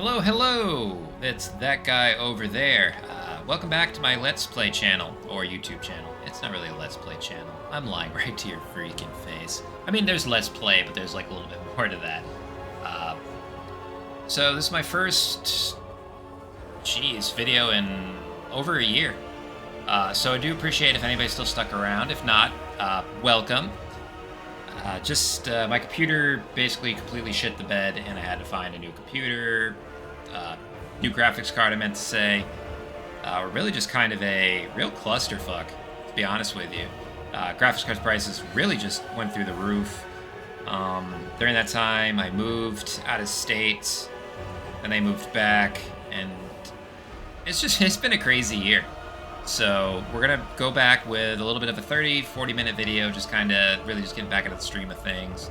Hello, hello! It's that guy over there. Welcome back to my Let's Play channel, or YouTube channel. It's not really a Let's Play channel. I'm lying right to your freaking face. I mean, there's Let's Play, but there's like a little bit more to that. So this is my first, video in over a year. So I do appreciate if anybody's still stuck around. If not, welcome. My computer basically completely shit the bed, and I had to find a new computer, new graphics card, I meant to say. Really just kind of a real clusterfuck, to be honest with you. Graphics card prices really just went through the roof. During that time, I moved out of state, and they moved back, and it's been a crazy year. So we're going to go back with a little bit of a 40 minute video, just kind of really just getting back into the stream of things.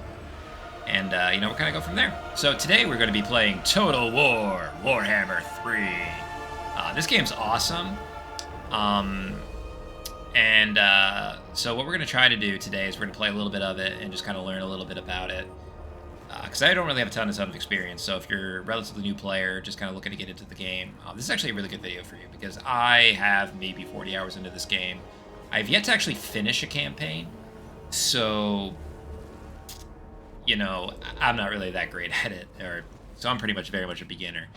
And, we'll kind of go from there. So today we're going to be playing Total War, Warhammer 3. This game's awesome. So what we're going to try to do today is we're going to play a little bit of it and just kind of learn a little bit about it. Because I don't really have a ton of experience, so if you're a relatively new player, just kind of looking to get into the game, this is actually a really good video for you, because I have maybe 40 hours into this game. I've yet to actually finish a campaign, so, I'm not really that great at it, so I'm pretty much very much a beginner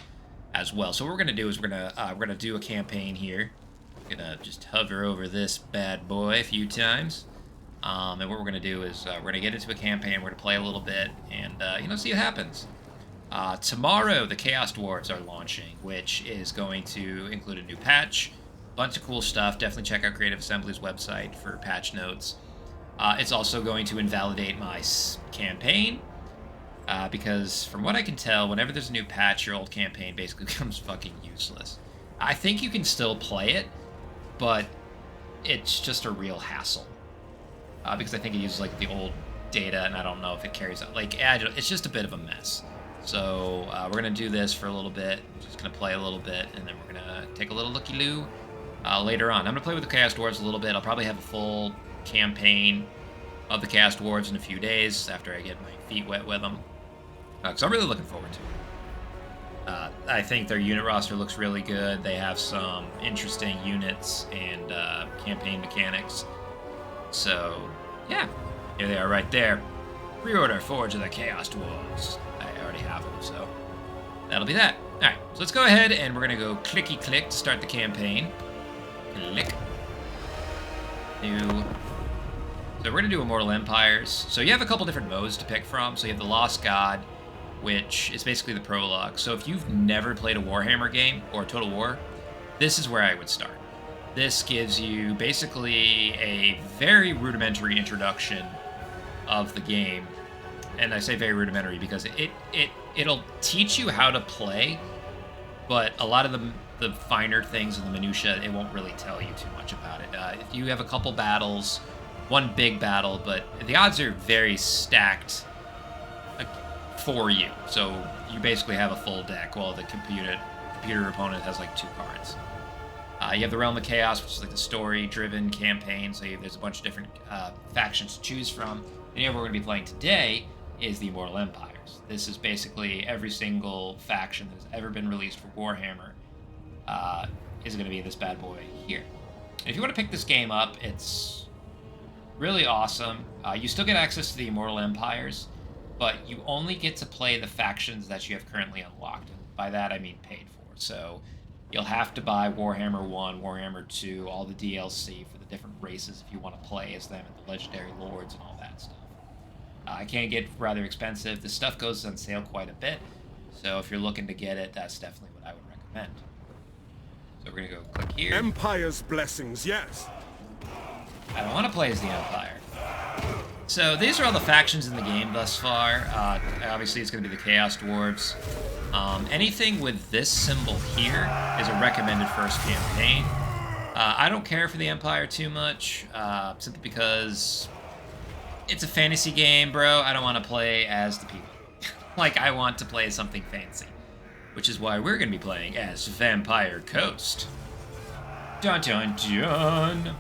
as well. So what we're going to do is we're going to do a campaign here. I'm going to just hover over this bad boy a few times. And what we're going to do is we're going to get into a campaign, we're going to play a little bit, and, see what happens. Tomorrow, the Chaos Dwarves are launching, which is going to include a new patch, a bunch of cool stuff. Definitely check out Creative Assembly's website for patch notes. It's also going to invalidate my campaign, because from what I can tell, whenever there's a new patch, your old campaign basically becomes fucking useless. I think you can still play it, but it's just a real hassle. Because I think it uses like the old data, and I don't know if it carries out. It's just a bit of a mess. So we're gonna do this for a little bit. Just gonna play a little bit, and then we're gonna take a little looky-loo later on. I'm gonna play with the Chaos Dwarves a little bit. I'll probably have a full campaign of the Chaos Dwarves in a few days after I get my feet wet with them. So I'm really looking forward to it. I think their unit roster looks really good. They have some interesting units and campaign mechanics. So, yeah, here they are right there. Pre-order Forge of the Chaos Dwarves. I already have them, so that'll be that. Alright, so let's go ahead and we're going to go clicky-click to start the campaign. Click. New. So we're going to do Immortal Empires. So you have a couple different modes to pick from. So you have the Lost God, which is basically the prologue. So if you've never played a Warhammer game or Total War, this is where I would start. This gives you basically a very rudimentary introduction of the game. And I say very rudimentary because it'll teach you how to play, but a lot of the finer things and the minutia, it won't really tell you too much about it. You have a couple battles, one big battle, but the odds are very stacked for you. So you basically have a full deck while the computer opponent has like 2 cards. You have the Realm of Chaos, which is like the story-driven campaign, so there's a bunch of different factions to choose from. And what we're going to be playing today is the Immortal Empires. This is basically every single faction that has ever been released for Warhammer is going to be this bad boy here. And if you want to pick this game up, it's really awesome. You still get access to the Immortal Empires, but you only get to play the factions that you have currently unlocked. And by that, I mean paid for. So you'll have to buy Warhammer 1, Warhammer 2, all the DLC for the different races if you want to play as them, and the Legendary Lords and all that stuff. It can get rather expensive. This stuff goes on sale quite a bit, so if you're looking to get it, that's definitely what I would recommend. So we're going to go click here. Empire's blessings, yes. I don't want to play as the Empire. So these are all the factions in the game thus far. Obviously, it's going to be the Chaos Dwarves. Anything with this symbol here is a recommended first campaign. I don't care for the Empire too much, simply because it's a fantasy game, bro. I don't want to play as the people. I want to play as something fancy, which is why we're going to be playing as Vampire Coast. Dun dun dun!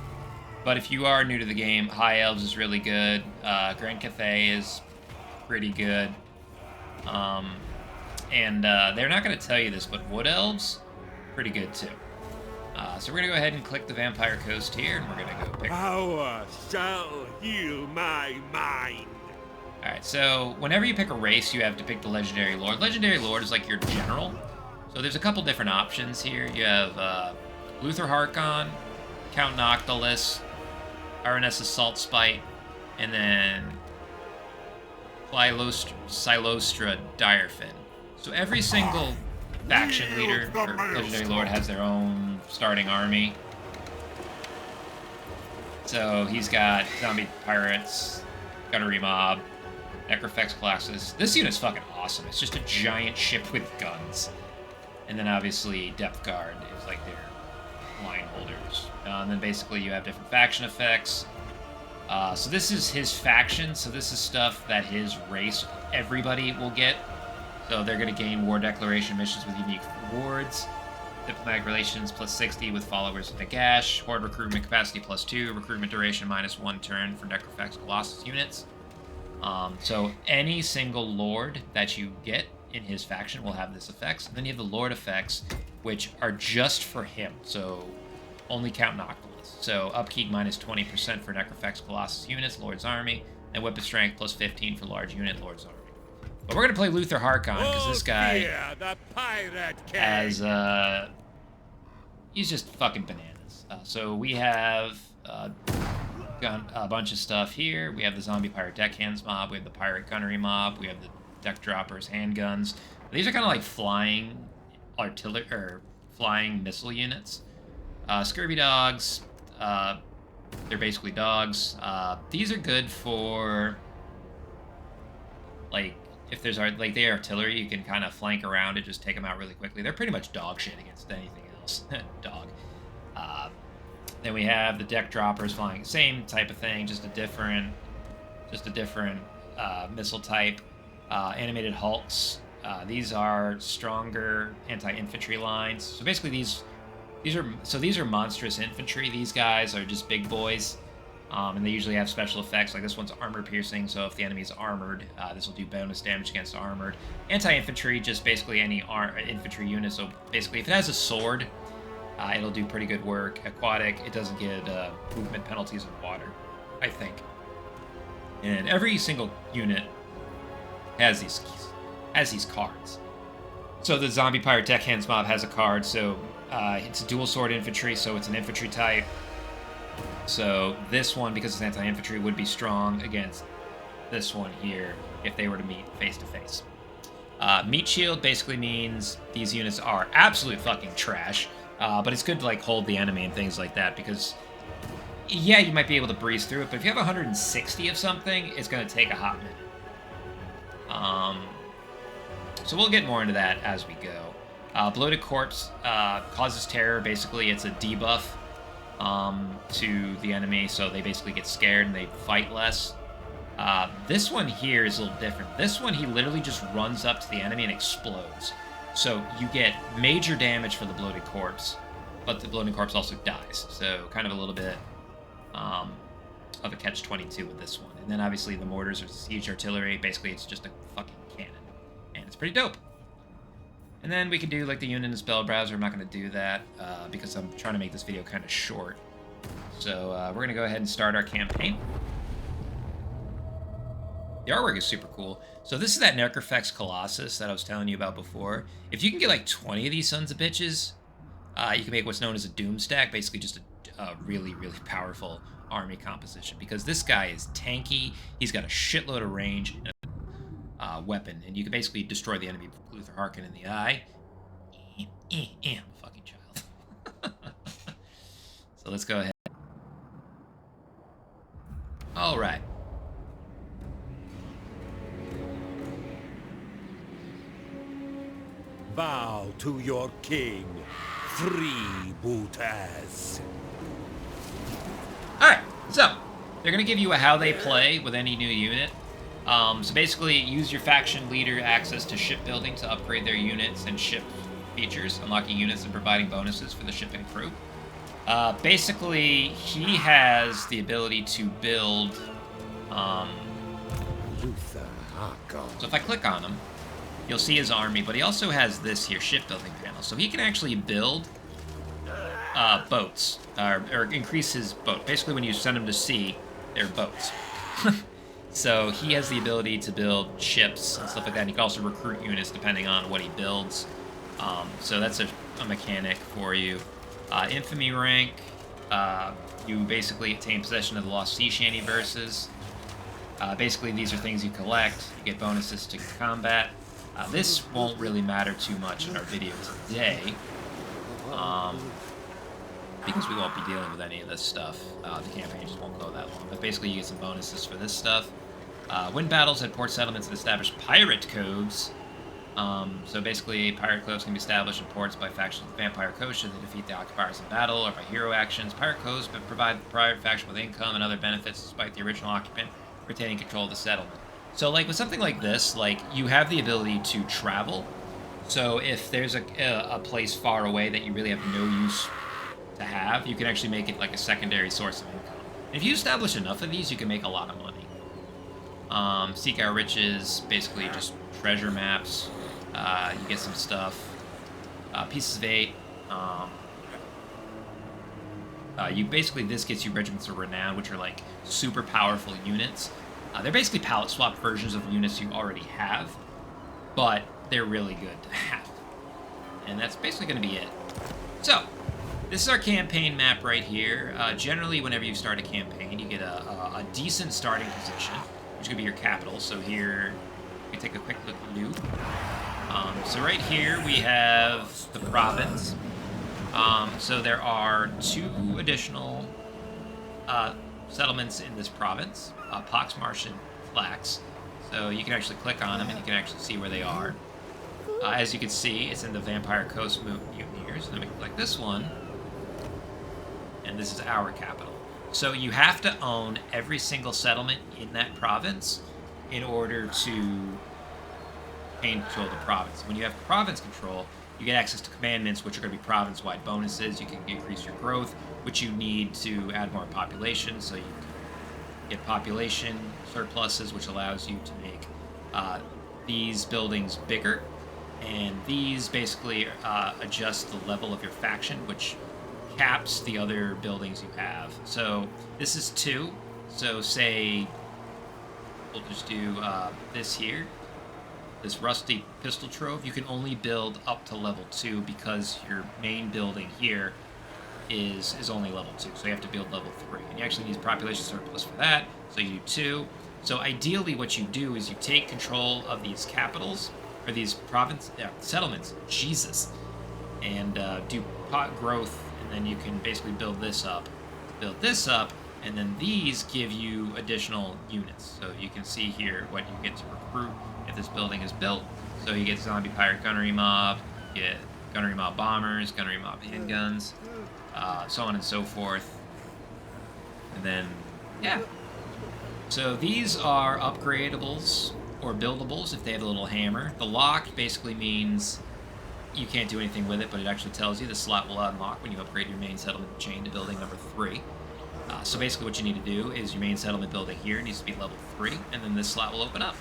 But if you are new to the game, High Elves is really good. Grand Cathay is pretty good. And they're not going to tell you this, but Wood Elves, pretty good too. So we're going to go ahead and click the Vampire Coast here, and we're going to go pick... Power shall heal my mind. Alright, so whenever you pick a race, you have to pick the Legendary Lord. Legendary Lord is like your general. So there's a couple different options here. You have Luther Harkon, Count Noctilus, RNS Assault Spite, and then Silostra Direfin. So every single faction leader or Legendary Lord has their own starting army. So he's got Zombie Pirates, Gunnery Mob, Necrofex classes. This unit's fucking awesome. It's just a giant ship with guns. And then obviously Depth Guard is like their line holders. And then basically you have different faction effects. So this is his faction, so this is stuff that his race, everybody will get. So they're going to gain war declaration missions with unique rewards. Diplomatic relations plus 60 with followers of Nagash. Horde recruitment capacity plus 2. Recruitment duration minus 1 turn for Necrofex Colossus units. So any single lord that you get in his faction will have this effects. And then you have the lord effects, which are just for him. So only Count Noctilus. So upkeep minus 20% for Necrofex Colossus units, Lord's Army, and weapon strength plus 15 for large unit, Lord's Army. But we're gonna play Luther Harkon because this guy has he's just fucking bananas. So we have a bunch of stuff here. We have the Zombie Pirate Deckhands mob. We have the Pirate Gunnery mob. We have the Deck Droppers handguns. These are kind of like flying artillery or flying missile units. Scurvy dogs. They're basically dogs. These are good for like if there's like the artillery, you can kind of flank around and just take them out really quickly. They're pretty much dog shit against anything else. Dog. Then we have the Deck Droppers flying, same type of thing, just a different missile type. Animated Hulks. These are stronger anti-infantry lines. So basically these are monstrous infantry. These guys are just big boys. And they usually have special effects, like this one's armor piercing, so if the enemy's armored, this will do bonus damage against armored. Anti-infantry, just basically any infantry unit, so basically if it has a sword, it'll do pretty good work. Aquatic, it doesn't get movement penalties in water, I think. And every single unit has these cards. So the Zombie Pirate Deckhands mob has a card, so it's a dual sword infantry, so it's an infantry type. So this one, because it's anti-infantry, would be strong against this one here if they were to meet face-to-face. Meat shield basically means these units are absolute fucking trash, but it's good to like hold the enemy and things like that because, yeah, you might be able to breeze through it, but if you have 160 of something, it's going to take a hot minute. So we'll get more into that as we go. Bloated Corpse causes terror. Basically, it's a debuff to the enemy, so they basically get scared and they fight less. This one here is a little different. This one, he literally just runs up to the enemy and explodes. So you get major damage for the Bloated Corpse, but the Bloated Corpse also dies. So kind of a little bit of a catch-22 with this one. And then obviously the mortars are siege artillery. Basically, it's just a fucking cannon. And it's pretty dope. And then we can do like the unit and spell browser. I'm not going to do that because I'm trying to make this video kind of short. So we're going to go ahead and start our campaign. The artwork is super cool. So this is that Necrofex Colossus that I was telling you about before. If you can get like 20 of these sons of bitches, you can make what's known as a Doom Stack, basically just a really, really powerful army composition. Because this guy is tanky, he's got a shitload of range, and a weapon, and you can basically destroy the enemy with Luther Harkon in the eye. I'm a fucking child. So let's go ahead. Alright. Bow to your king, freebooters. Alright, so they're going to give you a how they play with any new unit. So basically, use your faction leader access to shipbuilding to upgrade their units and ship features, unlocking units and providing bonuses for the ship and crew. Basically, he has the ability to build... Luther Harkon. So if I click on him, you'll see his army, but he also has this here shipbuilding panel. So he can actually build boats, or increase his boat. Basically, when you send him to sea, they're boats. So he has the ability to build ships and stuff like that. And he can also recruit units depending on what he builds. So that's a mechanic for you. Infamy rank, you basically obtain possession of the Lost Sea Shanty verses. Basically, these are things you collect. You get bonuses to combat. This won't really matter too much in our video today, because we won't be dealing with any of this stuff. The campaign just won't go that long. But basically, you get some bonuses for this stuff. Win battles at port settlements and establish pirate codes. So basically, pirate codes can be established in ports by factions of vampire codes should they defeat the occupiers in battle, or by hero actions. Pirate codes provide the pirate faction with income and other benefits despite the original occupant retaining control of the settlement. So, like, with something like this, like, you have the ability to travel. So if there's a place far away that you really have no use to have, you can actually make it like a secondary source of income. And if you establish enough of these, you can make a lot of money. Seek Our Riches, basically just treasure maps. You get some stuff. Pieces of 8. This gets you Regiments of Renown, which are like super powerful units. They're basically palette swap versions of units you already have, but they're really good to have. And that's basically going to be it. So, this is our campaign map right here. Generally, whenever you start a campaign, you get a decent starting position, which could be your capital. So here, we take a quick look at loot. So right here, we have the province. So there are 2 additional settlements in this province, Poxmarsh and Flax. So you can actually click on them and you can actually see where they are. As you can see, it's in the Vampire Coast Mutineers. Let me click this one. And this is our capital. So you have to own every single settlement in that province in order to gain control of the province. When you have province control, you get access to commandments, which are going to be province-wide bonuses. You can increase your growth, which you need to add more population. So you can get population surpluses, which allows you to make these buildings bigger. And these basically adjust the level of your faction, which caps the other buildings you have. So this is 2. So say we'll just do this here. This rusty pistol trove, you can only build up to level 2 because your main building here is only level 2. So you have to build level 3. And you actually need population surplus for that. So you do 2. So ideally what you do is you take control of these capitals, or these settlements, Jesus, and do pot growth, and then you can basically build this up, and then these give you additional units. So you can see here what you get to recruit if this building is built. So you get zombie pirate gunnery mob, you get gunnery mob bombers, gunnery mob handguns, so on and so forth. And then, yeah. So these are upgradables or buildables if they have a little hammer. The lock basically means you can't do anything with it, but it actually tells you the slot will unlock when you upgrade your main settlement chain to building number 3. So basically what you need to do is your main settlement building here needs to be level 3, and then this slot will open up.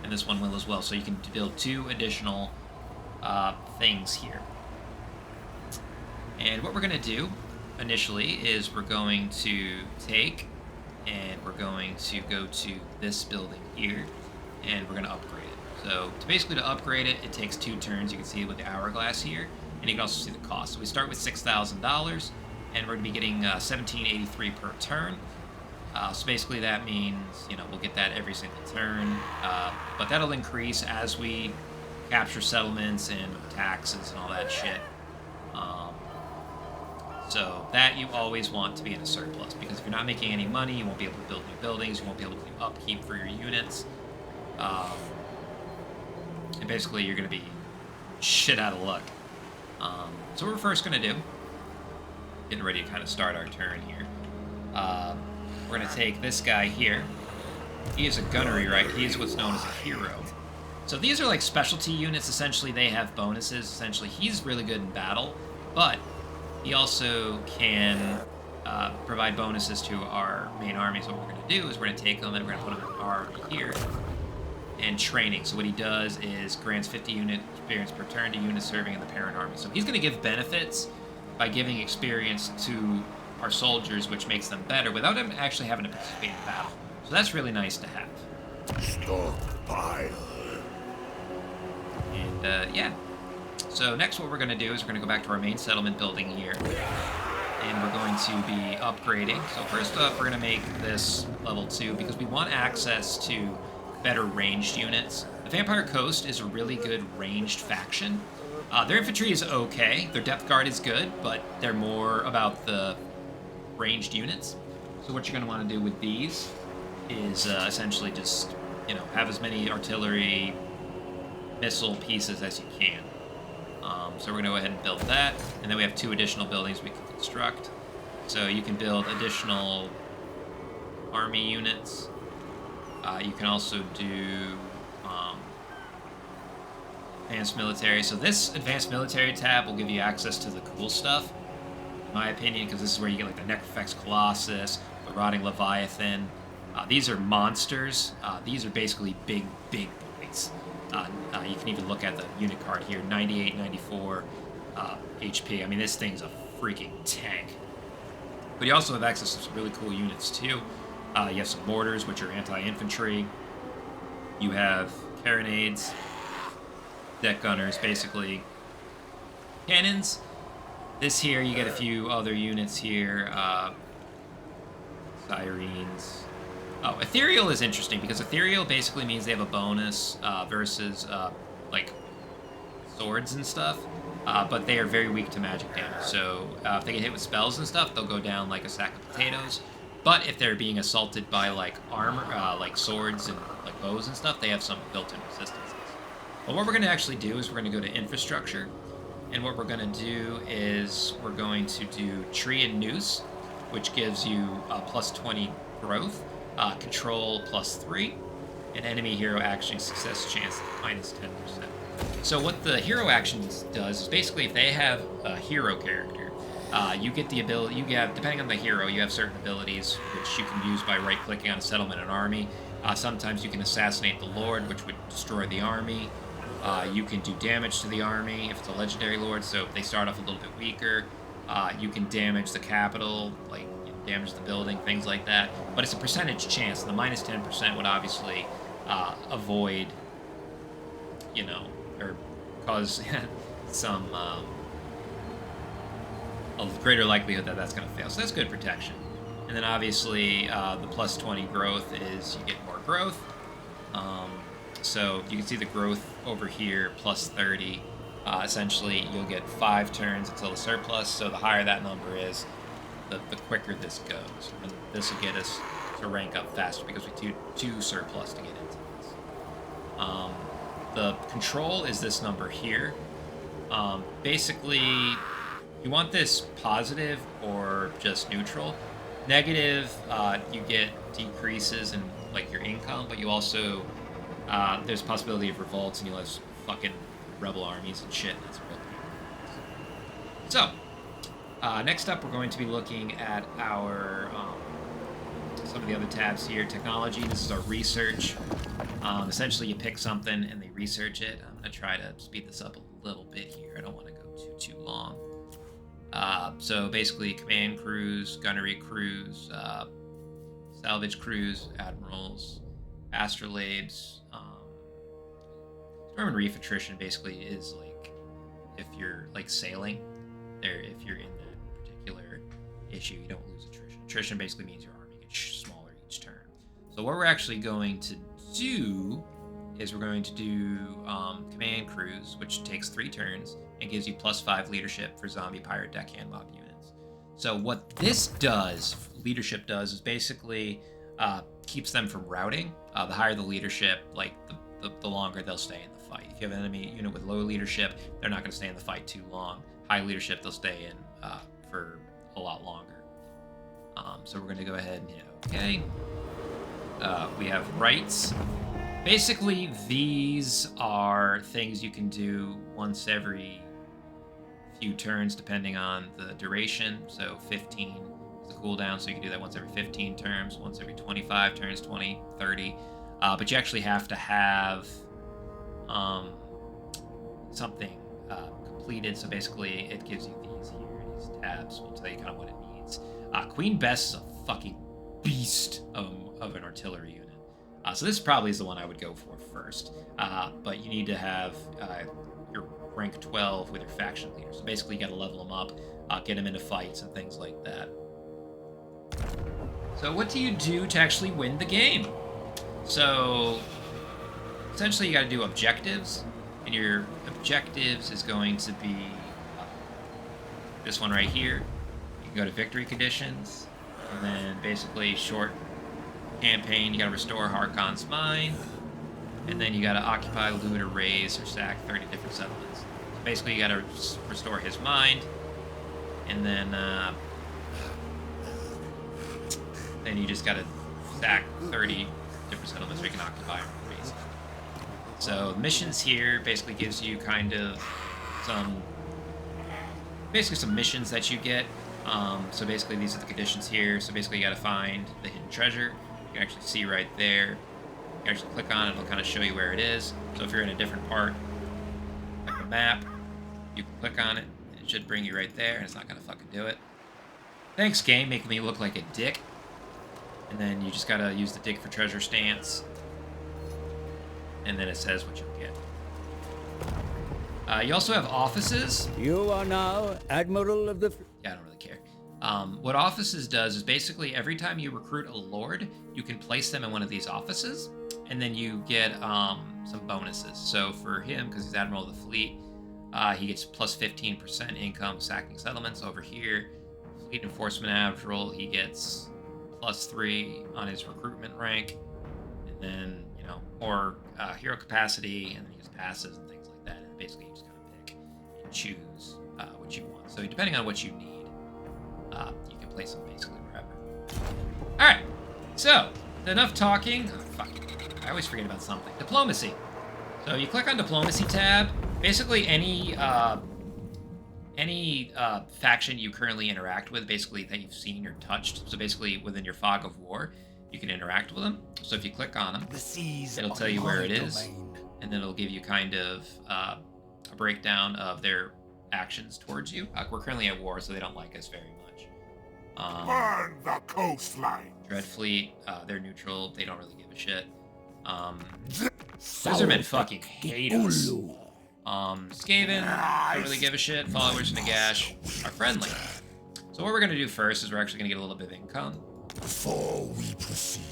And this one will as well. So you can build 2 additional things here. And what we're going to do initially is we're going to take and we're going to go to this building here, and we're going to upgrade it. So to upgrade it, it takes 2 turns. You can see it with the hourglass here, and you can also see the cost. So we start with $6,000, and we're going to be getting $17.83 per turn. So basically that means, we'll get that every single turn, but that'll increase as we capture settlements and taxes and all that shit. So that you always want to be in a surplus, because if you're not making any money, you won't be able to build new buildings, you won't be able to do upkeep for your units, and basically you're going to be shit out of luck. So what we're first going to do, getting ready to kind of start our turn here, we're going to take this guy here. He is a gunnery, right? He is what's known as a hero. So these are like specialty units. Essentially, they have bonuses. Essentially, he's really good in battle, but he also can provide bonuses to our main army. So what we're going to do is we're going to take them and we're going to put them in our army here. and training. So what he does is grants 50 unit experience per turn to units serving in the parent army. So he's going to give benefits by giving experience to our soldiers, which makes them better without them actually having to participate in battle. So that's really nice to have. Stockpile. And yeah. So next what we're going to do is we're going to go back to our main settlement building here. And we're going to be upgrading. So first off, we're going to make this level 2 because we want access to better ranged units. The Vampire Coast is a really good ranged faction. Their infantry is okay. Their depth guard is good, but they're more about the ranged units. So what you're going to want to do with these is essentially just, have as many artillery missile pieces as you can. So we're going to go ahead and build that, and then we have 2 additional buildings we can construct. So you can build additional army units. You can also do advanced military. So this advanced military tab will give you access to the cool stuff, in my opinion, because this is where you get like the Necrofex Colossus, the Rotting Leviathan. These are monsters. These are basically big boys. You can even look at the unit card here, 98, 94 HP. I mean, this thing's a freaking tank. But you also have access to some really cool units, too. You have some mortars, which are anti-infantry. You have carronades, deck gunners, basically cannons. This here, you get a few other units here. Sirens. Oh, ethereal is interesting because ethereal basically means they have a bonus versus like swords and stuff, but they are very weak to magic damage. So if they get hit with spells and stuff, they'll go down like a sack of potatoes. But if they're being assaulted by like armor, like swords and like bows and stuff, they have some built-in resistances. But what we're going to actually do is we're going to go to infrastructure, and what we're going to do is we're going to do tree and noose, which gives you plus 20 growth. Control +3, and enemy hero action success chance -10%. So what the hero actions does is basically if they have a hero character, you get the ability, depending on the hero, you have certain abilities which you can use by right-clicking on a settlement and army. Sometimes you can assassinate the lord, which would destroy the army. You can do damage to the army if it's a legendary lord, so if they start off a little bit weaker. You can damage the capital, like damage the building, things like that. But it's a percentage chance, and the -10% would obviously avoid, or cause some a greater likelihood that that's going to fail. So that's good protection. And then obviously the +20 growth is you get more growth. So you can see the growth over here, +30. Essentially, you'll get 5 turns until the surplus. So the higher that number is, the quicker this goes. And this will get us to rank up faster because we do 2 surplus to get into this. The control is this number here. Basically, you want this positive or just neutral. Negative, you get decreases in like your income, but you also there's a possibility of revolts, and you'll have fucking rebel armies and shit. That's real pain. So. Next up, we're going to be looking at our some of the other tabs here. Technology, this is our research. Essentially, you pick something and they research it. I'm going to try to speed this up a little bit here. I don't want to go too long. So basically, command crews, gunnery crews, salvage crews, admirals, astrolabes. Storm and reef attrition basically is like if you're like sailing. If you're in that particular issue, you don't lose attrition. Attrition basically means your army gets smaller each turn. So what we're actually going to do is we're going to do command crews, which takes 3 turns and gives you +5 leadership for zombie, pirate, deckhand, mob units. So what this does, leadership does, is basically keeps them from routing. The higher the leadership, like the longer they'll stay in the fight. If you have an enemy unit with low leadership, they're not going to stay in the fight too long. High leadership, they'll stay in for a lot longer. So we're going to go ahead and hit OK. We have rights. Basically, these are things you can do once every few turns, depending on the duration. So 15 is the cooldown, so you can do that once every 15 turns, once every 25 turns, 20, 30. but you actually have to have something completed. So basically, it gives you these tabs. Will tell you kind of what it needs. Queen Bess is a fucking beast of an artillery unit. So this probably is the one I would go for first. But you need to have your rank 12 with your faction leader. So basically, you got to level them up, get them into fights and things like that. So what do you do to actually win the game? So essentially, you got to do objectives, and your objectives is going to be this one right here. You can go to victory conditions, and then basically short campaign, you got to restore Harkon's mind, and then you got to occupy, loot, or raise, or sack 30 different settlements. So basically, you got to restore his mind, and then you just got to sack 30 different settlements so you can occupy or raise. So missions here basically gives you kind of some missions that you get. So basically these are the conditions here. So basically you got to find the hidden treasure. You can actually see right there. You can actually click on it. It'll kind of show you where it is. So if you're in a different part of the map, you can click on it. And it should bring you right there. And it's not going to fucking do it. Thanks, game, making me look like a dick. And then you just got to use the dig for treasure stance. And then it says what you'll get. You also have offices. You are now Admiral of the... Yeah, I don't really care. What offices does is basically every time you recruit a lord, you can place them in one of these offices, and then you get some bonuses. So for him, because he's Admiral of the Fleet, he gets plus 15% income sacking settlements. Over here, Fleet Enforcement Admiral, he gets plus 3 on his recruitment rank, and then, or hero capacity, and then he just passes and things like that. And basically, you just kind of pick and choose what you want. So depending on what you need, you can place them basically wherever. All right. So enough talking. Oh, fuck. I always forget about something. Diplomacy. So you click on Diplomacy tab. Basically, any faction you currently interact with, basically that you've seen or touched. So basically, within your fog of war, you can interact with them. So if you click on them, it'll tell you where it is, and then it'll give you kind of a breakdown of their actions towards you. We're currently at war, so they don't like us very much. Burn the coastline. Dreadfleet, they're neutral. They don't really give a shit. Lizardmen fucking hate us. Skaven, don't really give a shit. Followers of Nagash are friendly. So what we're going to do first is we're actually going to get a little bit of income. Before we proceed,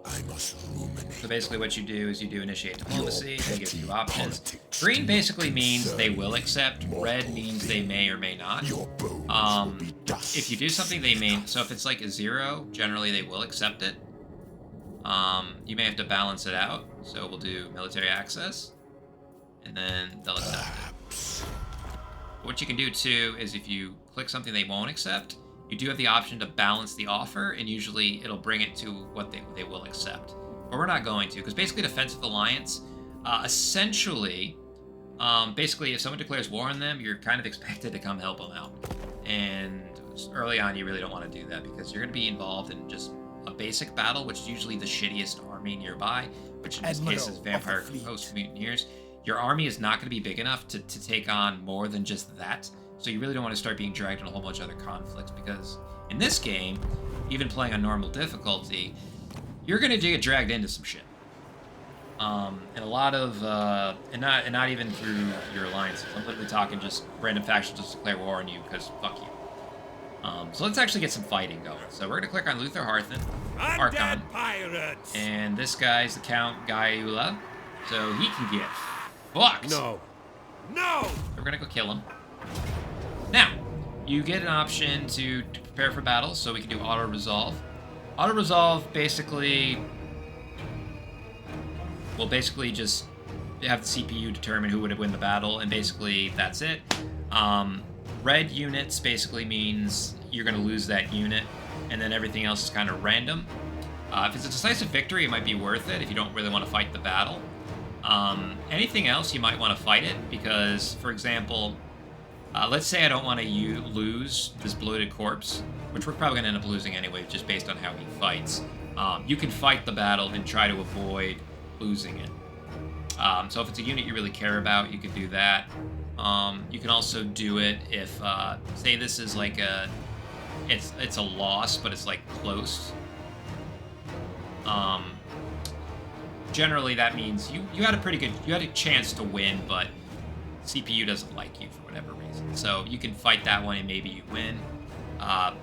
I must ruminate. So basically what you do is you do initiate diplomacy, and gives you options. Green basically means they will accept. Red means they may or may not. If you do something, they may... So if it's like a 0, generally they will accept it. You may have to balance it out. So we'll do military access, and then they'll accept it. What you can do too is if you click something they won't accept, you do have the option to balance the offer, and usually it'll bring it to what they will accept. But we're not going to, because basically Defensive Alliance, essentially, basically if someone declares war on them, you're kind of expected to come help them out. And early on, you really don't want to do that, because you're going to be involved in just a basic battle, which is usually the shittiest army nearby, which in this case is Vampire Coast Mutineers. Your army is not going to be big enough to take on more than just that. So you really don't want to start being dragged in a whole bunch of other conflicts, because in this game, even playing on normal difficulty, you're going to get dragged into some shit. And a lot of, and not even through your alliances. I'm literally talking just random factions just declare war on you because fuck you. So let's actually get some fighting going. So we're going to click on Luther Archon. Pirates. And this guy's the Count Gaiula. So he can get fucked. No. So we're going to go kill him. Now, you get an option to prepare for battle, so we can do auto-resolve. Auto-resolve basically will just have the CPU determine who would win the battle, and basically that's it. Red units basically means you're going to lose that unit, and then everything else is kind of random. If it's a decisive victory, it might be worth it if you don't really want to fight the battle. Anything else, you might want to fight it, because, for example, let's say I don't want to lose this bloated corpse, which we're probably going to end up losing anyway, just based on how he fights. You can fight the battle and try to avoid losing it. So if it's a unit you really care about, you can do that. You can also do it if, say this is like it's a loss, but it's like close. Generally that means you had a chance to win, but CPU doesn't like you for whatever reason. So you can fight that one and maybe you win.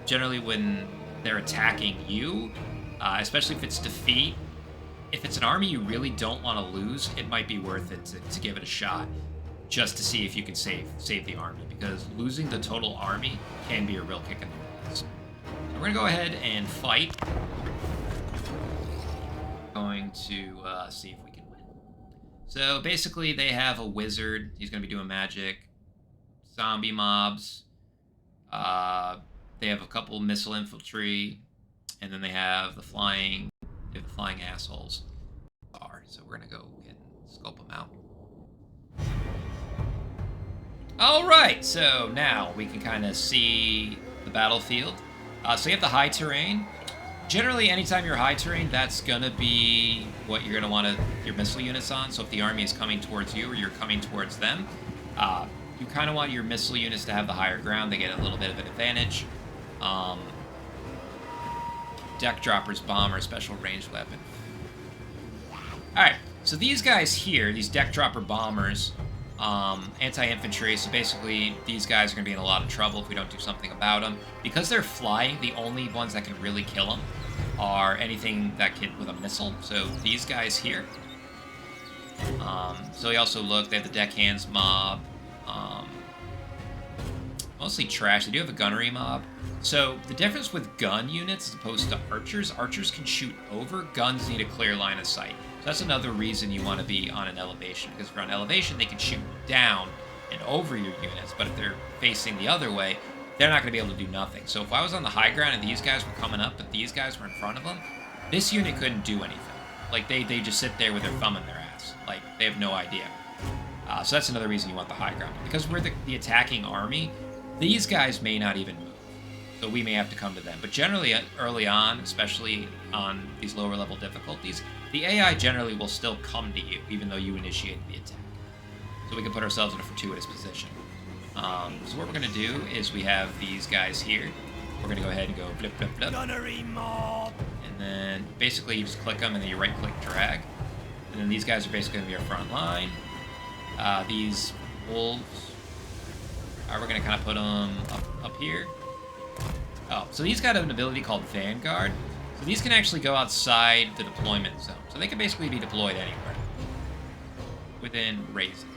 Generally when they're attacking you, especially if it's defeat, if it's an army you really don't want to lose, it might be worth it to give it a shot, just to see if you can save the army, because losing the total army can be a real kick in the balls. So we're gonna go ahead and fight. Going to see if we can win. So basically they have a wizard. He's going to be doing magic. Zombie mobs. They have a couple missile infantry. And then they have the flying assholes. So we're going to go and scope them out. Alright, so now we can kind of see the battlefield. So you have the high terrain. Generally, anytime you're high terrain, that's gonna be what you're gonna want your missile units on. So if the army is coming towards you or you're coming towards them, you kind of want your missile units to have the higher ground. They get a little bit of an advantage. Deck droppers, bomber, special ranged weapon. All right, so these guys here, these deck dropper bombers, anti-infantry, so basically these guys are going to be in a lot of trouble if we don't do something about them. Because they're flying, the only ones that can really kill them are anything that can with a missile. So these guys here. So we also look, they have the deckhands mob. Mostly trash. They do have a gunnery mob. So the difference with gun units as opposed to archers can shoot over, guns need a clear line of sight. So that's another reason you want to be on an elevation, because if you're on elevation, they can shoot down and over your units, but if they're facing the other way, they're not going to be able to do nothing. So if I was on the high ground and these guys were coming up, but these guys were in front of them, this unit couldn't do anything. Like, they just sit there with their thumb in their ass. Like, they have no idea. So that's another reason you want the high ground. Because we're the attacking army, these guys may not even move. So we may have to come to them. But generally, early on, especially on these lower level difficulties, the AI generally will still come to you, even though you initiated the attack. So we can put ourselves in a fortuitous position. So what we're going to do is we have these guys here. We're going to go ahead and go blip, blip, blip. Gunnery mob. And then basically you just click them and then you right-click drag. And then these guys are basically going to be our front line. These wolves, we're going to kind of put them up here. Oh, so these got an ability called Vanguard. So these can actually go outside the deployment zone. So they can basically be deployed anywhere within raising.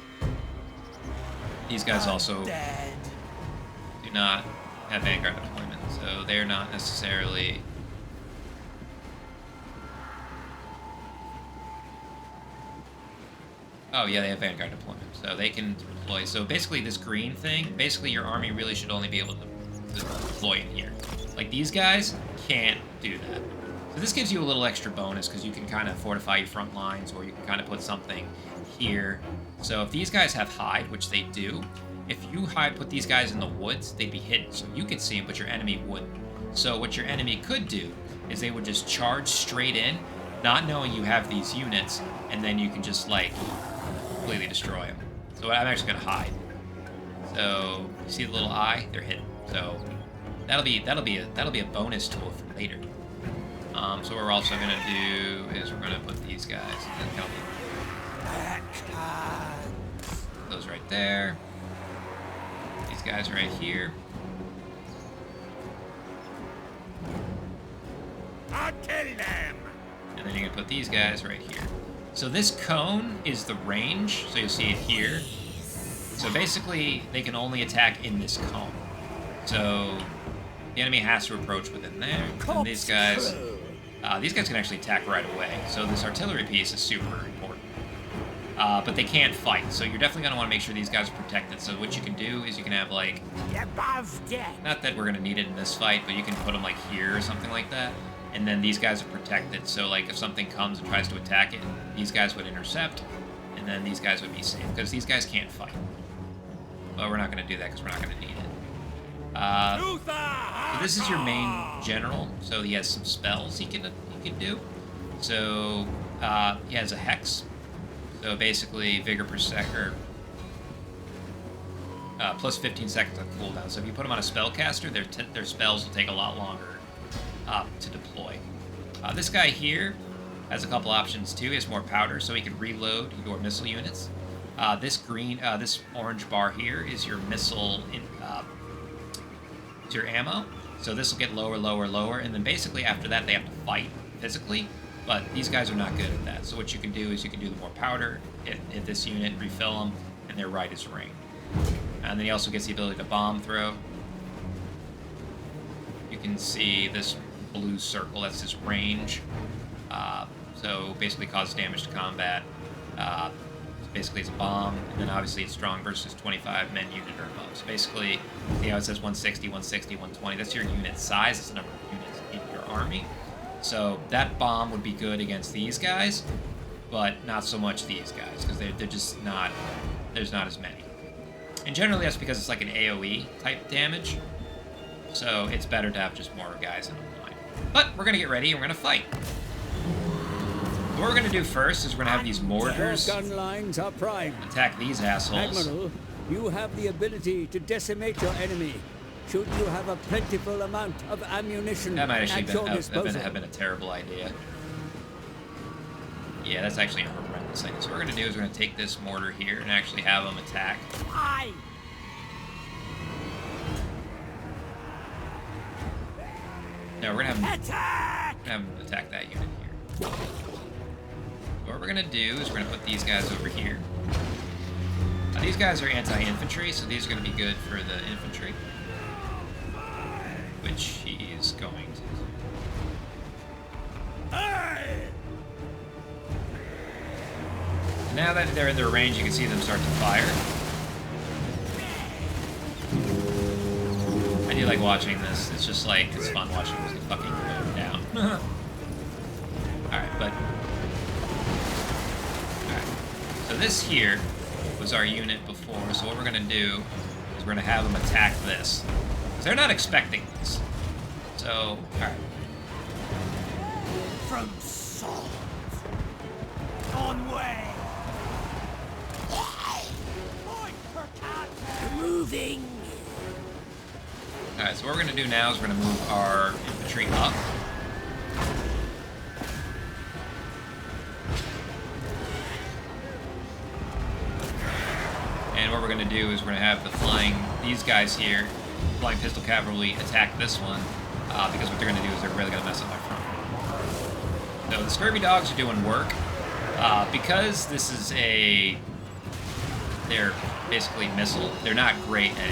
These guys also do not have Vanguard deployment, so they're not necessarily... Oh yeah, they have Vanguard deployment, so they can deploy. So basically this green thing, basically your army really should only be able to deploy in here. Like these guys can't do that. So this gives you a little extra bonus because you can kind of fortify your front lines, or you can kind of put something here. So if these guys have hide, which they do, if you put these guys in the woods, they'd be hidden. So you could see them, but your enemy wouldn't. So what your enemy could do is they would just charge straight in, not knowing you have these units, and then you can just like completely destroy them. So I'm actually gonna hide. So you see the little eye? They're hidden. So that'll be a bonus tool for later. So what we're also gonna do is we're gonna put these guys those right there. These guys right here. I'll kill them. And then you're gonna put these guys right here. So this cone is the range, so you'll see it here. So basically, they can only attack in this cone. So the enemy has to approach within there. And these guys can actually attack right away. So this artillery piece is super important. But they can't fight, so you're definitely going to want to make sure these guys are protected. So what you can do is you can have like, not that we're going to need it in this fight, but you can put them like here or something like that. And then these guys are protected. So like if something comes and tries to attack it, these guys would intercept, and then these guys would be safe because these guys can't fight. But we're not going to do that because we're not going to need it. So this is your main general. So he has some spells he can can do. So he has a hex. So basically, vigor per second, plus 15 seconds on cooldown. So if you put them on a spellcaster, their spells will take a lot longer to deploy. This guy here has a couple options too. He has more powder, so he can reload your missile units. This orange bar here is your missile is your ammo. So this will get lower, lower, lower, and then basically after that they have to fight physically. But these guys are not good at that. So what you can do is you can do the more powder, hit this unit, refill them, and their right is range. And then he also gets the ability to bomb throw. You can see this blue circle, that's his range. So basically causes damage to combat. Basically it's a bomb, and then obviously it's strong versus 25 men unit or above. So basically, see how it says 160, 160, 120, that's your unit size, that's the number of units in your army. So that bomb would be good against these guys, but not so much these guys, because they're just not, there's not as many. And generally that's because it's like an AoE type damage, so it's better to have just more guys in a line. But we're going to get ready and we're going to fight. What we're going to do first is we're going to have these mortars Your gun lines are primed. attack these assholes. Admiral, you have the ability to decimate your enemy. Should you have a plentiful amount of ammunition That might actually at your disposal. have been a terrible idea. Yeah, that's actually a horrendous idea. So what we're going to do is we're going to take this mortar here and actually have them attack. Aye. No, we're going to Attack! have them attack that unit here. What we're going to do is we're going to put these guys over here. Now, these guys are anti-infantry, so these are going to be good for the infantry. Which he's going to. Aye. Now that they're in their range, you can see them start to fire. I do like watching this. It's just like, it's fun watching this fucking go down. Alright, but... Alright. So this here was our unit before, so what we're going to do is we're going to have them attack this. Because they're not expecting this. So, alright. From salt. On way. Moving. Alright, so what we're going to do now is we're going to move our infantry up. And what we're going to do is we're going to have the these guys here, flying pistol cavalry, attack this one, because what they're going to do is they're really going to mess up my front. So the scurvy dogs are doing work. Because this is they're basically missile, they're not great at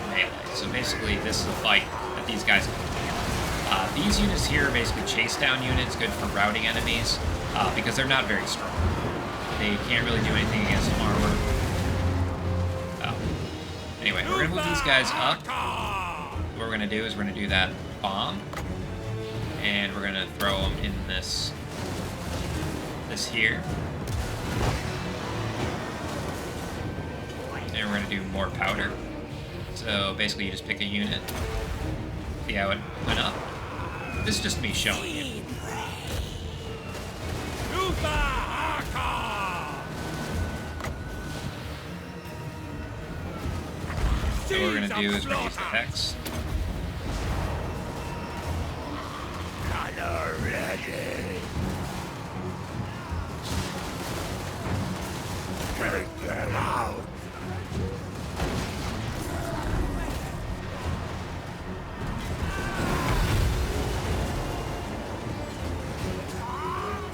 melee. So basically this is a fight that these guys can do. These units here are basically chase down units, good for routing enemies, because they're not very strong. They can't really do anything against armor. Anyway, we're going to move these guys up. What we're going to do is we're going to do that bomb. And we're going to throw them in this here. And we're going to do more powder. So basically you just pick a unit. See how it went up? This is just me showing you. So what we're going to do is we're going to use the hex. Color ready. Take them out.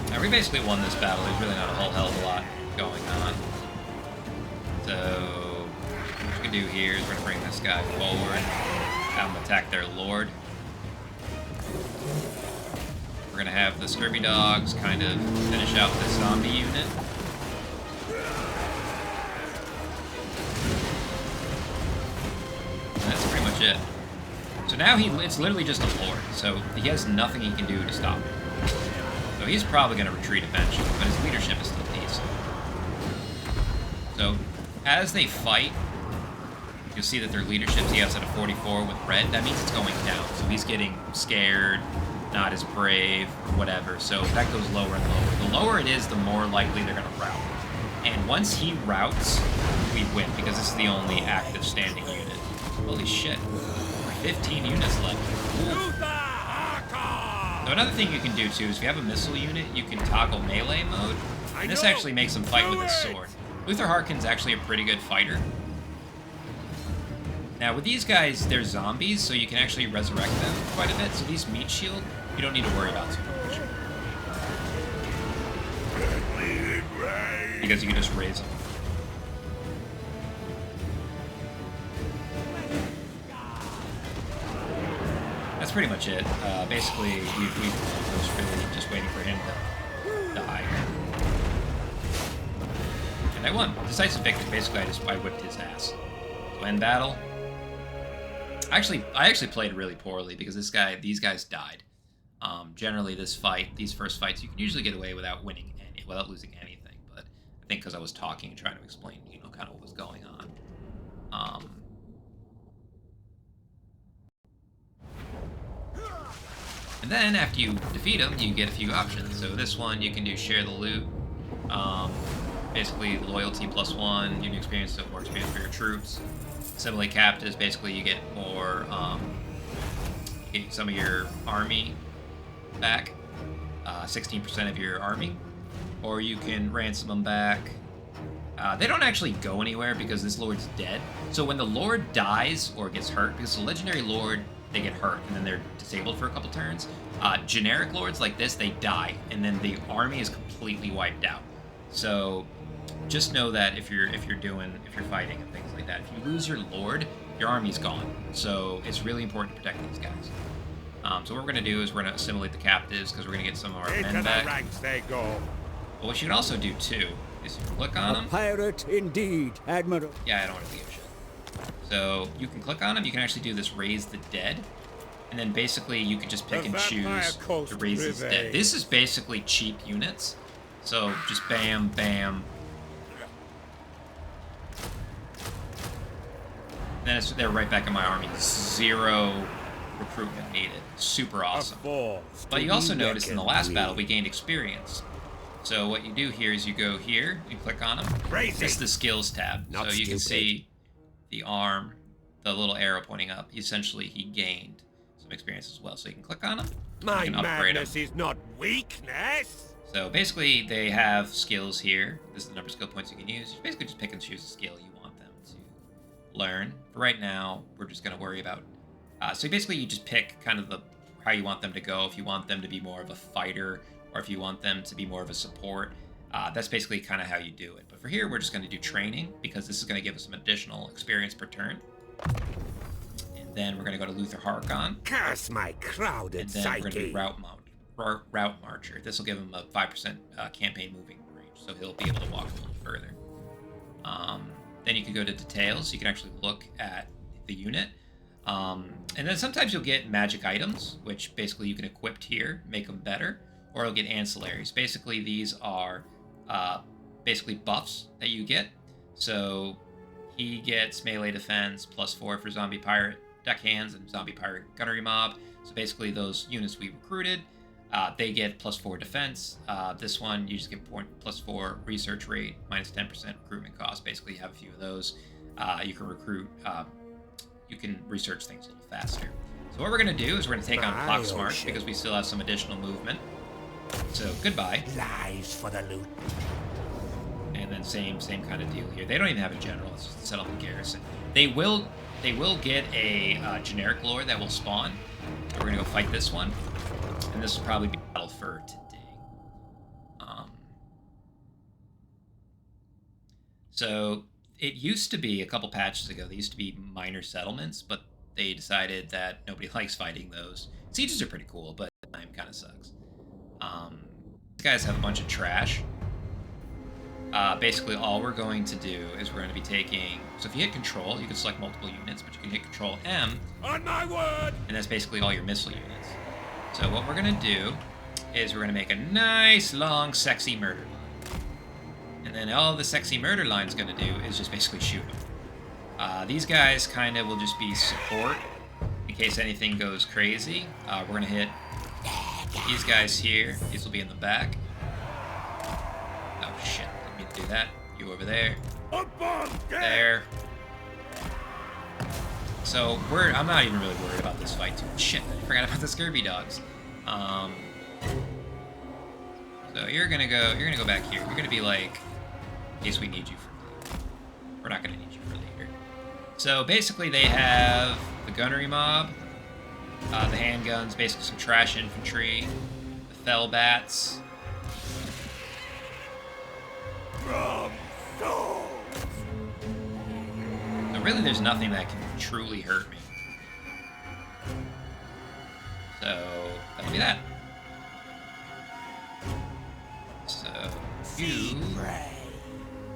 Now we basically won this battle. There's really not a whole hell of a lot going on. So what we can do here is we're going to bring this guy forward, have him attack their lord. We're going to have the scurvy dogs kind of finish out this zombie unit. And that's pretty much it. So now it's literally just a lord, so he has nothing he can do to stop him. So he's probably going to retreat eventually, but his leadership is still decent. So as they fight, you'll see that their leadership, he has at a 44 with red. That means it's going down. So he's getting scared, not as brave, or whatever. So that goes lower and lower. The lower it is, the more likely they're going to rout. And once he routs, we win, because this is the only active standing unit. Holy shit. 15 units left. So another thing you can do, too, is if you have a missile unit, you can toggle melee mode. And this actually makes him fight with his sword. Luther Harkin's actually a pretty good fighter. Now, with these guys, they're zombies, so you can actually resurrect them quite a bit. So these meat shield, you don't need to worry about too much. Because you can just raise them. That's pretty much it. Basically, we've just really just waiting for him to die. And I won. Decisive victory. Basically, I whipped his ass. So end battle. I actually played really poorly because these guys died. Generally, these first fights, you can usually get away without losing anything. But I think because I was talking and trying to explain, kind of what was going on. And then after you defeat them, you get a few options. So this one, you can do share the loot. Basically, loyalty +1, unit experience, so more experience for your troops. Assimilate captives, basically you get more, get some of your army back, 16% of your army. Or you can ransom them back. They don't actually go anywhere because this lord's dead. So when the lord dies or gets hurt, because the legendary lord, they get hurt and then they're disabled for a couple turns. Generic lords like this, they die and then the army is completely wiped out. So just know that if you're fighting and things like that, if you lose your lord, your army's gone. So it's really important to protect these guys. So what we're going to do is we're going to assimilate the captives because we're going to get some of our men back. Ranks they go. But what you can also do too is you click on them. A pirate indeed, Admiral. Yeah, I don't want to give a shit. So you can click on them. You can actually do this raise the dead. And then basically you can just pick and choose to raise these dead. This is basically cheap units. So just bam, bam. Then they're right back in my army. 0 recruitment needed. Super awesome. But you also notice in the last battle we gained experience. So what you do here is you go here, you click on them. This is the skills tab. So you can see the arm, the little arrow pointing up. Essentially, he gained some experience as well. So you can click on them. My you can upgrade madness them. is not weakness. So basically, they have skills here. This is the number of skill points you can use. You basically just pick and choose a skill you want them to learn. For right now, we're just going to worry about... so basically, you just pick kind of how you want them to go. If you want them to be more of a fighter, or if you want them to be more of a support, that's basically kind of how you do it. But for here, we're just going to do training, because this is going to give us some additional experience per turn. And then we're going to go to Luther Harkon. Curse my crowded And then we're going to psyche. do Route Marcher. This will give him a 5% campaign moving range, so he'll be able to walk a little further. Then you can go to details. You can actually look at the unit. And then sometimes you'll get magic items, which basically you can equip here, make them better, or you'll get ancillaries. Basically, these are basically buffs that you get. So he gets melee defense +4 for zombie pirate deckhands and zombie pirate gunnery mob. So basically those units we recruited, they get +4 defense. This one, you just get +4 research rate, -10% recruitment cost. Basically, you have a few of those. You can recruit, you can research things a little faster. So what we're going to do is we're going to take on Clocksmart because we still have some additional movement. So goodbye. Lives for the loot. And then same kind of deal here. They don't even have a general. It's just a settlement garrison. They will get a generic lord that will spawn. So we're gonna go fight this one, and this will probably be battle for today. So it used to be a couple patches ago. They used to be minor settlements, but they decided that nobody likes fighting those. Sieges are pretty cool, but time kind of sucks. These guys have a bunch of trash. Basically, all we're going to do is we're going to be taking... So if you hit Control, you can select multiple units, but you can hit Control M. On my word! And that's basically all your missile units. So what we're going to do is we're going to make a nice, long, sexy murder line. And then all the sexy murder line's going to do is just basically shoot them. These guys kind of will just be support in case anything goes crazy. We're going to hit These guys here, these will be in the back. Oh shit, didn't mean to do that. You over there. There. So I'm not even really worried about this fight too much. Shit, I forgot about the scurvy dogs. So you're gonna go back here. You're gonna be like, in case we need you for later. We're not gonna need you for later. So basically they have the gunnery mob, the handguns, basically some trash infantry, the fell bats. So really there's nothing that can truly hurt me. So that'll be that. So you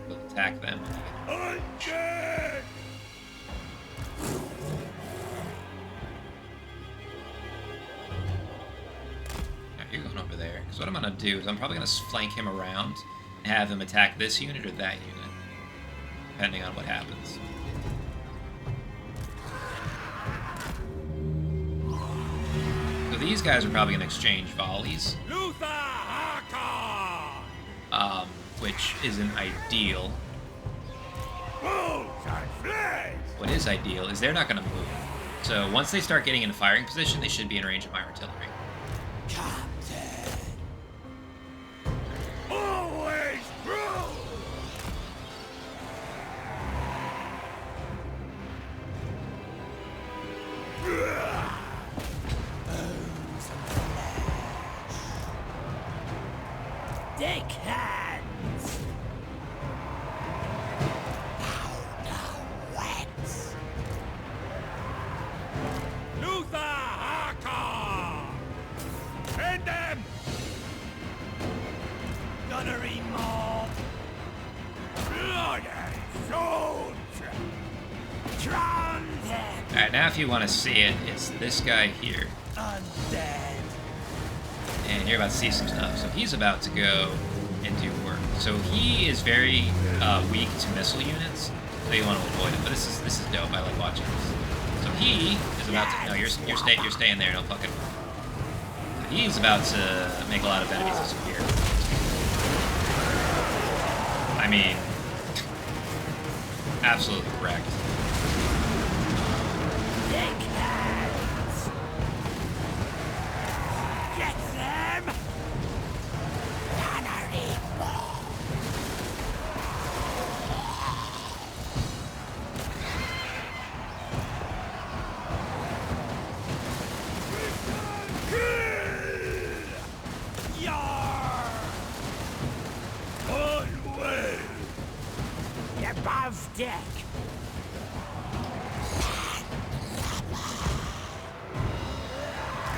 will attack them. You're going over there. Because what I'm going to do is I'm probably going to flank him around and have him attack this unit or that unit, depending on what happens. So these guys are probably going to exchange volleys, which isn't ideal. What is ideal is they're not going to move. So once they start getting into firing position, they should be in range of my artillery. Always true. Dick hands. Wets. Luther Harker. Hit them. Gunnery mob. Bloody soldier. Drown them. Alright, now if you want to see it, it's this guy here. Undead. And you're about to see some stuff. So he's about to go and do work. So he is very weak to missile units, so you want to avoid him. But this is dope. I like watching this. So he is about to. No, you're staying there. No fucking. So he's about to make a lot of enemies disappear. I mean, absolutely correct. Dick hands. Get them. Gunnery mob. Onward! Above deck!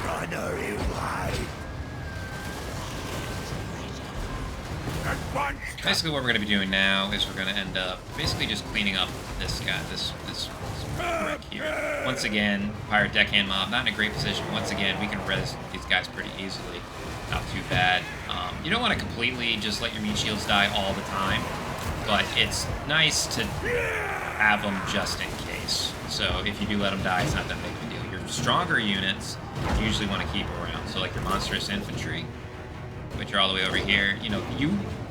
Gunnery wide! At once! Basically, what we're going to be doing now is we're going to end up basically just cleaning up this guy, this wreck here. Once again, pirate deckhand mob, not in a great position. Once again, we can res these guys pretty easily. Not too bad. You don't want to completely just let your meat shields die all the time, but it's nice to have them just in case. So if you do let them die, it's not that big of a deal. Your stronger units, you usually want to keep around. So like your monstrous infantry, which are all the way over here. You know,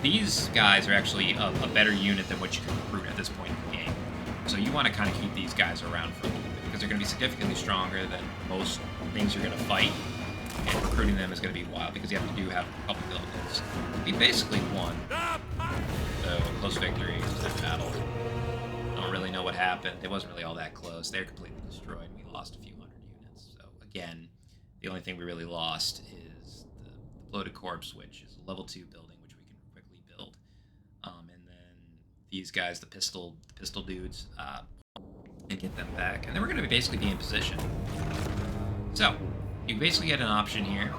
these guys are actually a better unit than what you can recruit at this point in the game. So you want to kind of keep these guys around for a little bit because they're going to be significantly stronger than most things you're going to fight. And recruiting them is going to be wild because you have to have a couple buildings. We basically won. So close victory in that battle. I don't really know what happened. It wasn't really all that close. They were completely destroyed. We lost a few hundred units. So again, the only thing we really lost is the bloated corpse, which is a level 2 building, which we can quickly build. And then these guys, the pistol dudes, and get them back. And then we're going to basically be in position. So you basically get an option here.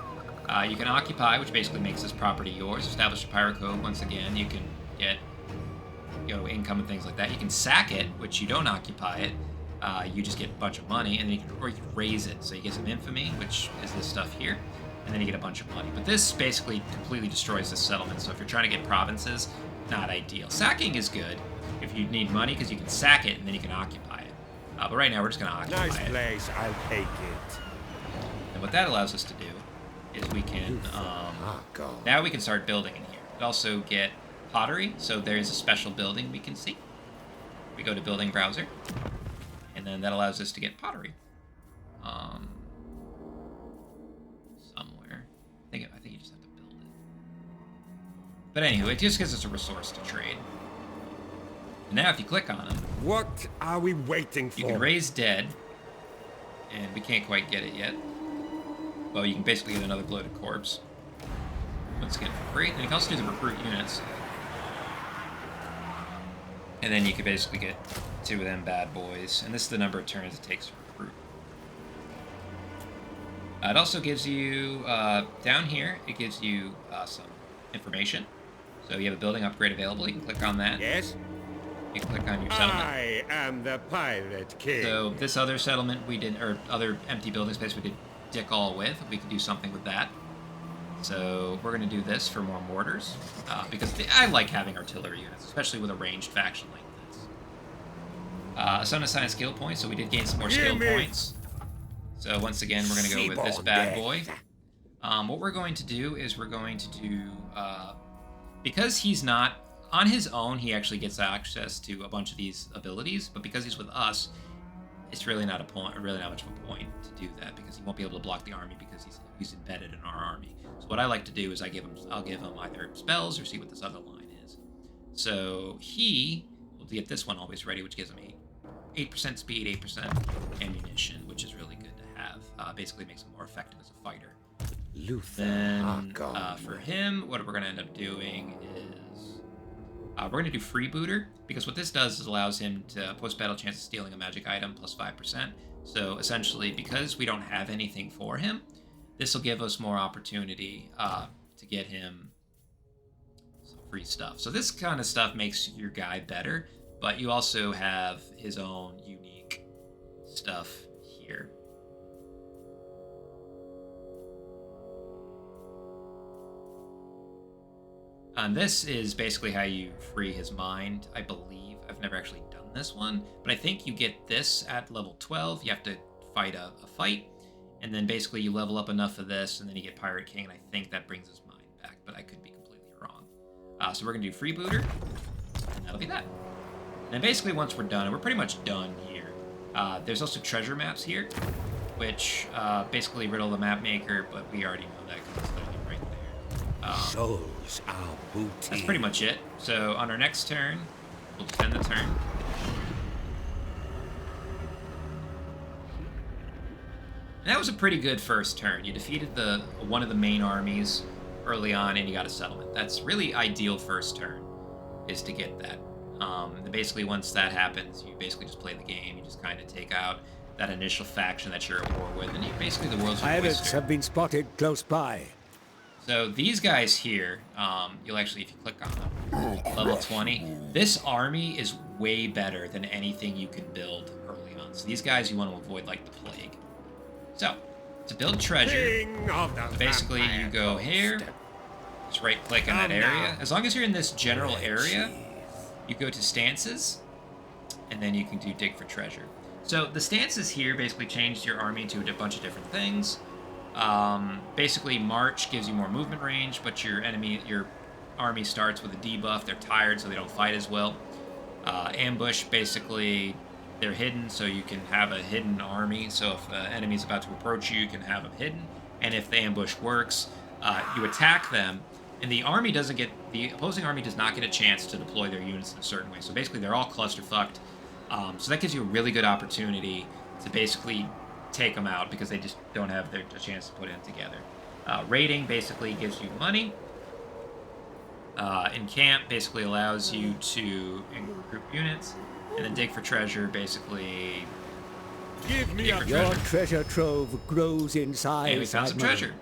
You can occupy, which basically makes this property yours. Establish a pirate code. Once again, you can get income and things like that. You can sack it, which you don't occupy it. You just get a bunch of money, and then you can raise it. So you get some infamy, which is this stuff here, and then you get a bunch of money. But this basically completely destroys the settlement. So if you're trying to get provinces, not ideal. Sacking is good if you need money because you can sack it and then you can occupy it. But right now we're just going to occupy Nice it. place, I'll take it. And what that allows us to do is we can now we can start building in here. We also get pottery, so there's a special building we can see. We go to building browser, and then that allows us to get pottery. Somewhere. I think you just have to build it. But anyway, it just gives us a resource to trade. And now if you click on them, What are we waiting for? you can raise dead, and we can't quite get it yet. Well, you can basically get another bloated corpse. Let's get it for free. And you can also do the recruit units. And then you can basically get 2 of them bad boys. And this is the number of turns it takes to recruit. It also gives you, down here, it gives you some information. So you have a building upgrade available. You can click on that. Yes? You can click on your settlement. I am the Pirate King. So this other settlement we did, or other empty building space we did dick all with. We can do something with that. So we're going to do this for more mortars, because I like having artillery units, especially with a ranged faction like this. Some assigned skill points, so we did gain some more skill points. So once again, we're going to go with this bad boy. What we're going to do is we're going to do, because he's not on his own, he actually gets access to a bunch of these abilities, but because he's with us, it's really not really not much of a point to do that, because he won't be able to block the army because he's embedded in our army. So what I like to do is I'll give him either spells or see what this other line is. So he will get this one always ready, which gives him 8% speed, 8% ammunition, which is really good to have. Basically makes him more effective as a fighter. Then for him, what we're going to end up doing is we're going to do Freebooter, because what this does is allows him to post-battle chance of stealing a magic item plus 5%. So essentially, because we don't have anything for him, this will give us more opportunity to get him some free stuff. So this kind of stuff makes your guy better, but you also have his own unique stuff here. This is basically how you free his mind, I believe. I've never actually done this one, but I think you get this at level 12. You have to fight a fight, and then basically you level up enough of this, and then you get Pirate King, and I think that brings his mind back, but I could be completely wrong. So we're going to do Freebooter, and that'll be that. And then basically once we're done, and we're pretty much done here, there's also treasure maps here, which basically riddle the map maker, but we already know that because it's literally right there. Souls are booty. That's pretty much it. So on our next turn, we'll defend the turn. And that was a pretty good first turn. You defeated one of the main armies early on, and you got a settlement. That's really ideal first turn, is to get that. And basically, once that happens, you basically just play the game. You just kind of take out that initial faction that you're at war with, and you basically the world's your Pirates oyster. have been spotted close by. So these guys here, you'll actually, if you click on them, level 20, this army is way better than anything you can build early on. So these guys you want to avoid like the plague. So, to build treasure, basically you go here, just right click in that area. As long as you're in this general area, you go to stances, and then you can do dig for treasure. So the stances here basically change your army to a bunch of different things. Basically, March gives you more movement range, but your army starts with a debuff. They're tired, so they don't fight as well. Ambush, basically, they're hidden, so you can have a hidden army. So if an enemy's about to approach you, you can have them hidden. And if the ambush works, you attack them, and the opposing army does not get a chance to deploy their units in a certain way. So basically, they're all cluster-fucked. So that gives you a really good opportunity to basically take them out, because they just don't have a chance to put it together. Raiding basically gives you money. In camp basically allows you to group units, and then dig for treasure basically. Give me a Your treasure trove grows in size. And we found some treasure.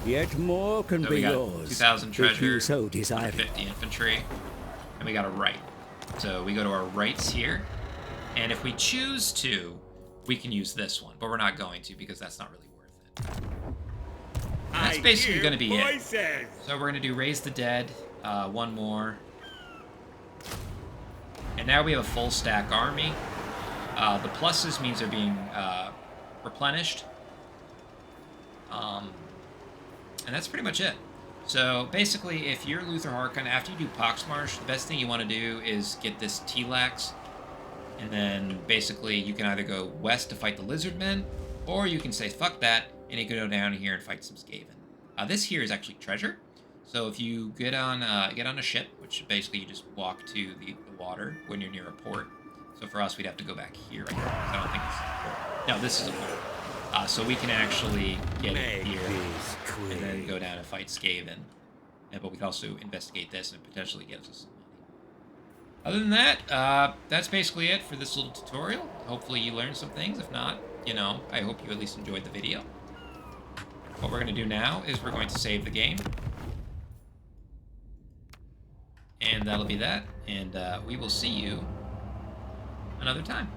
Yet more can So be we got yours 2,000 treasure, if you so desire. 50 infantry, and we got a right. So we go to our rights here, and if we choose to, we can use this one, but we're not going to, because that's not really worth it. And that's basically going to be it. So we're going to do Raise the Dead, one more. And now we have a full stack army. The pluses means they're being replenished. And that's pretty much it. So basically, if you're Luther Harkon, after you do Poxmarsh, the best thing you want to do is get this T-Lax. And then basically you can either go west to fight the Lizardmen, or you can say fuck that, and you can go down here and fight some Skaven. This here is actually treasure. So if you get on a ship, which basically you just walk to the water when you're near a port. So for us, we'd have to go back here. Right? I don't think this is a port. No, this is a port. So we can actually get it here and then go down and fight Skaven. But we can also investigate this and potentially get us some money. Other than that, that's basically it for this little tutorial. Hopefully you learned some things. If not, you know, I hope you at least enjoyed the video. What we're going to do now is we're going to save the game. And that'll be that. And we will see you another time.